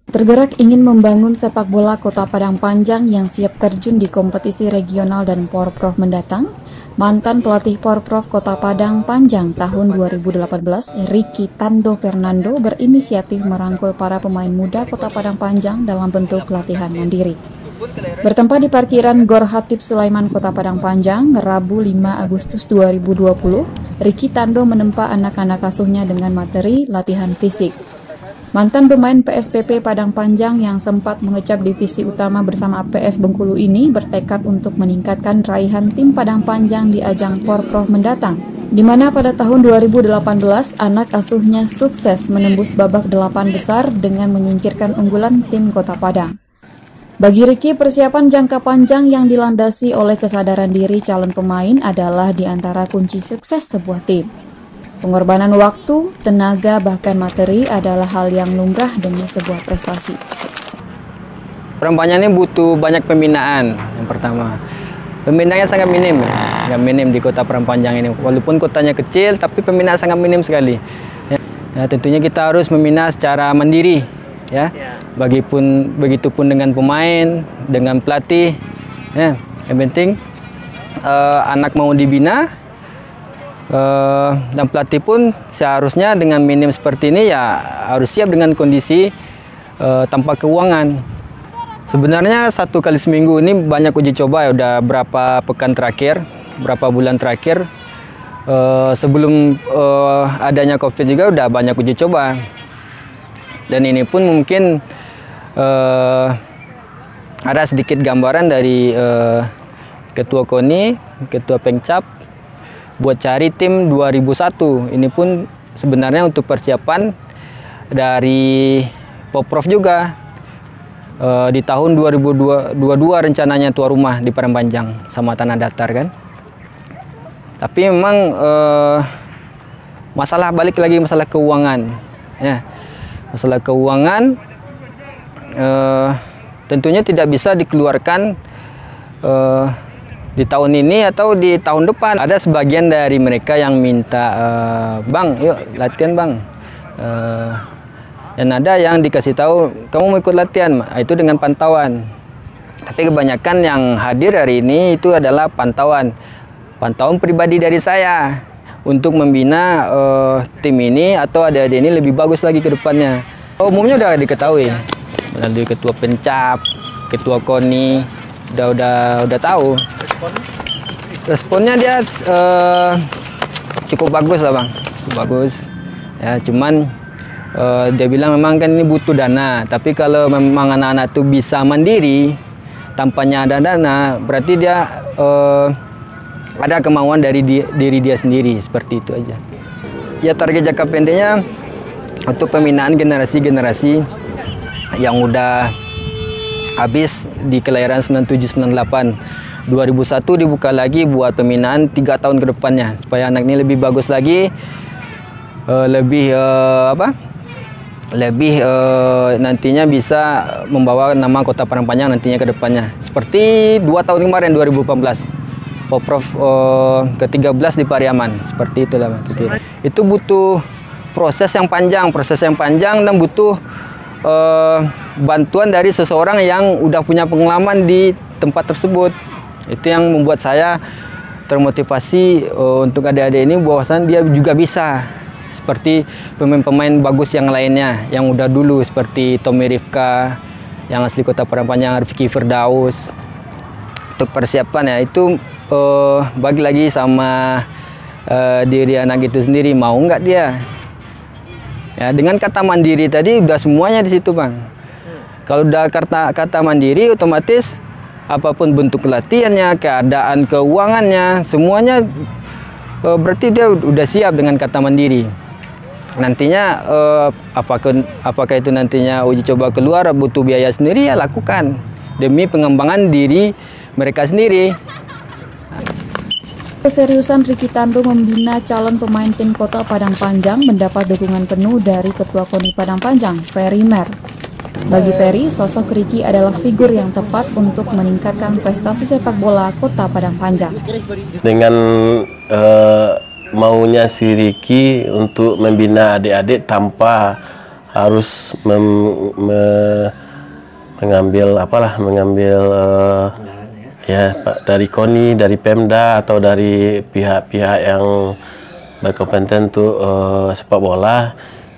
Tergerak ingin membangun sepak bola Kota Padang Panjang yang siap terjun di kompetisi regional dan Porprov mendatang, mantan pelatih Porprov Kota Padang Panjang tahun 2018, Ricky Tando Fernando berinisiatif merangkul para pemain muda Kota Padang Panjang dalam bentuk latihan mandiri. Bertempat di parkiran Gor Hatip Sulaiman Kota Padang Panjang, Rabu 5 Agustus 2020, Ricky Tando menempa anak-anak asuhnya dengan materi latihan fisik. Mantan pemain PSPP Padang Panjang yang sempat mengecap divisi utama bersama PS Bengkulu ini bertekad untuk meningkatkan raihan tim Padang Panjang di ajang Porprov mendatang, di mana pada tahun 2018 anak asuhnya sukses menembus babak 8 besar dengan menyingkirkan unggulan tim Kota Padang. Bagi Ricky, persiapan jangka panjang yang dilandasi oleh kesadaran diri calon pemain adalah di antara kunci sukses sebuah tim. Pengorbanan waktu, tenaga, bahkan materi adalah hal yang lumrah demi sebuah prestasi. Perempuan ini butuh banyak pembinaan. Yang pertama, pembinaannya sangat minim di Kota Padang Panjang ini. Walaupun kotanya kecil, tapi pembinaan sangat minim sekali. Ya, tentunya kita harus membina secara mandiri, ya. Begitupun dengan pemain, dengan pelatih. Ya, yang penting anak mau dibina. Dan pelatih pun seharusnya dengan minim seperti ini ya harus siap dengan kondisi tanpa keuangan. Sebenarnya 1 kali seminggu ini banyak uji coba ya, udah berapa pekan terakhir, berapa bulan terakhir. Sebelum adanya COVID juga udah banyak uji coba. Dan ini pun mungkin ada sedikit gambaran dari Ketua KONI, Ketua Pengcap, buat cari tim 2001. Ini pun sebenarnya untuk persiapan dari Porprov juga. Di tahun 2022 rencananya tuan rumah di Padang Panjang sama Tanah Datar kan. Tapi memang balik lagi masalah keuangan. Ya, masalah keuangan tentunya tidak bisa dikeluarkan di tahun ini atau di tahun depan. Ada sebagian dari mereka yang minta, bang, yuk latihan bang. Dan ada yang dikasih tahu, kamu mau ikut latihan, itu dengan pantauan. Tapi kebanyakan yang hadir hari ini itu adalah pantauan pribadi dari saya untuk membina tim ini atau adik-adik ini lebih bagus lagi ke depannya. Umumnya udah diketahui melalui Ketua Pencap, Ketua KONI, udah tahu. Responnya dia cukup bagus lah bang, cukup bagus. Ya cuman dia bilang memang kan ini butuh dana. Tapi kalau memang anak-anak itu bisa mandiri tanpanya ada dana, berarti dia ada kemauan dari diri dia sendiri, seperti itu aja. Ya target jangka pendeknya untuk pembinaan generasi-generasi yang udah habis di kelahiran 97-98. 2001 dibuka lagi buat pembinaan 3 tahun ke depannya supaya anak ini lebih bagus lagi, nantinya bisa membawa nama Kota Padang Panjang nantinya ke depannya. Seperti 2 tahun kemarin 2018 Porprov ke-13 di Pariaman, seperti itulah. Itu butuh proses yang panjang dan butuh bantuan dari seseorang yang udah punya pengalaman di tempat tersebut. Itu yang membuat saya termotivasi untuk adik-adik ini bahwasan dia juga bisa seperti pemain-pemain bagus yang lainnya yang udah dulu seperti Tommy Rifka yang asli Kota Padang Panjang, Rifki Firdaus. Untuk persiapan ya itu bagi lagi sama diri anak itu sendiri, mau nggak dia. Ya, dengan kata mandiri tadi udah semuanya di situ bang. Kalau udah kata mandiri, otomatis apapun bentuk latihannya, keadaan keuangannya, semuanya berarti dia udah siap dengan kata mandiri. Nantinya apakah itu nantinya uji coba keluar butuh biaya sendiri, ya lakukan demi pengembangan diri mereka sendiri. Keseriusan Ricky Tando membina calon pemain tim Kota Padang Panjang mendapat dukungan penuh dari Ketua KONI Padang Panjang, Ferry Mer. Bagi Ferry, sosok Ricky adalah figur yang tepat untuk meningkatkan prestasi sepak bola Kota Padang Panjang. Dengan maunya si Ricky untuk membina adik-adik tanpa harus mengambil ya dari KONI, dari Pemda atau dari pihak-pihak yang berkompeten untuk sepak bola,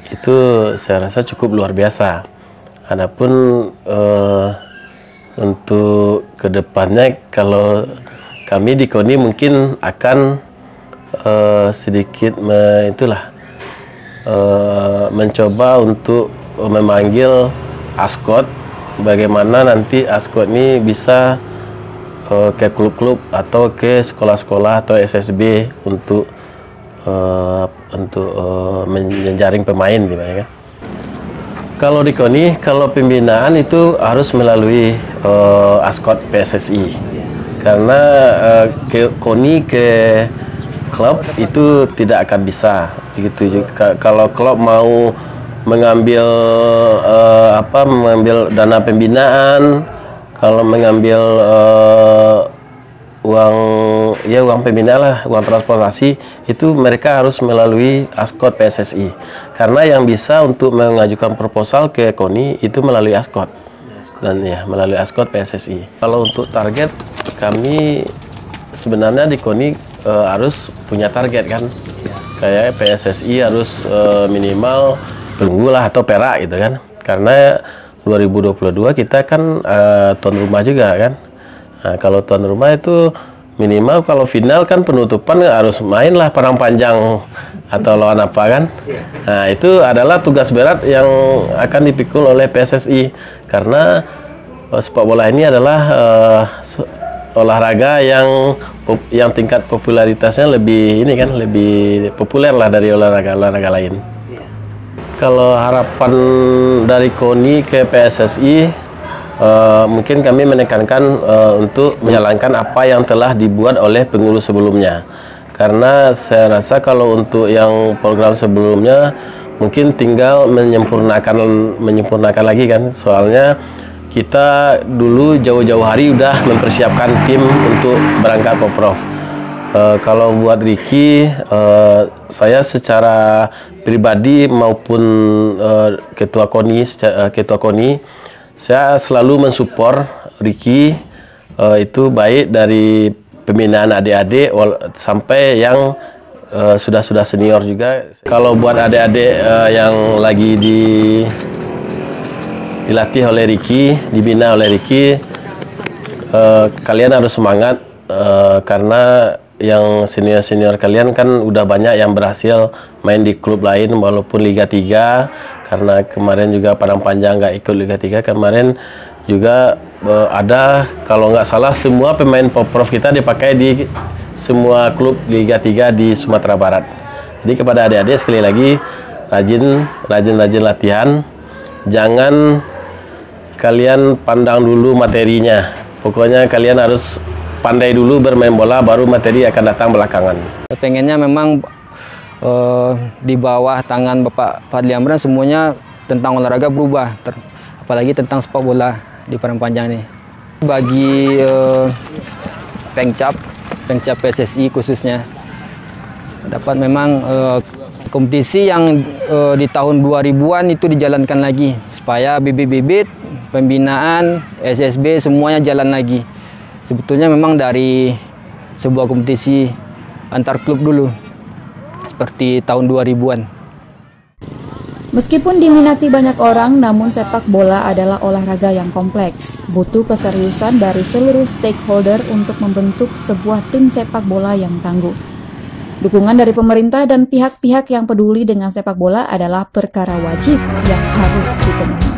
itu saya rasa cukup luar biasa. Adapun untuk kedepannya, kalau kami di KONI mungkin akan sedikit mencoba untuk memanggil ASKOT, bagaimana nanti ASKOT ini bisa ke klub-klub atau ke sekolah-sekolah atau SSB untuk menjaring pemain, gimana kan? Kalau di KONI, kalau pembinaan itu harus melalui ASKOT PSSI, karena KONI ke klub itu tidak akan bisa begitu juga. Kalau klub mau mengambil dana pembinaan, kalau mengambil uang pembinaan lah, uang transportasi, itu mereka harus melalui ASKOT PSSI, karena yang bisa untuk mengajukan proposal ke KONI itu melalui ASKOT dan ya melalui ASKOT PSSI. Kalau untuk target, kami sebenarnya di KONI harus punya target kan, kayak PSSI harus minimal perunggu lah atau perak gitu kan, karena 2022 kita kan tuan rumah juga kan. Nah, kalau tuan rumah itu minimal kalau final kan penutupan harus main lah Padang Panjang atau lawan apa kan. Nah, itu adalah tugas berat yang akan dipikul oleh PSSI, karena sepak bola ini adalah olahraga yang tingkat popularitasnya lebih populer lah dari olahraga lain. Kalau harapan dari KONI ke PSSI, mungkin kami menekankan untuk menjalankan apa yang telah dibuat oleh pengurus sebelumnya, karena saya rasa kalau untuk yang program sebelumnya mungkin tinggal menyempurnakan lagi kan, soalnya kita dulu jauh-jauh hari udah mempersiapkan tim untuk berangkat Poprov. Kalau buat Ricky, saya secara pribadi maupun ketua KONI, saya selalu mensupport Ricky, itu baik dari pembinaan adik-adik sampai yang sudah senior juga. Kalau buat adik-adik yang lagi dilatih oleh Ricky, dibina oleh Ricky, kalian harus semangat, karena yang senior-senior kalian kan udah banyak yang berhasil main di klub lain walaupun Liga 3, karena kemarin juga Padang Panjang nggak ikut Liga 3, kemarin juga ada, kalau nggak salah semua pemain Poprov kita dipakai di semua klub Liga 3 di Sumatera Barat. Jadi kepada adik-adik sekali lagi, rajin latihan, jangan kalian pandang dulu materinya, pokoknya kalian harus pandai dulu bermain bola, baru materi akan datang belakangan. Pengennya memang di bawah tangan Bapak Fadli Amran semuanya tentang olahraga berubah, apalagi tentang sepak bola di Padang Panjang ini. Bagi Pengcap PSSI khususnya, dapat memang kompetisi yang di tahun 2000-an itu dijalankan lagi, supaya bibit-bibit, pembinaan, SSB semuanya jalan lagi. Sebetulnya memang dari sebuah kompetisi antar klub dulu, seperti tahun 2000-an. Meskipun diminati banyak orang, namun sepak bola adalah olahraga yang kompleks. Butuh keseriusan dari seluruh stakeholder untuk membentuk sebuah tim sepak bola yang tangguh. Dukungan dari pemerintah dan pihak-pihak yang peduli dengan sepak bola adalah perkara wajib yang harus dipenuhi.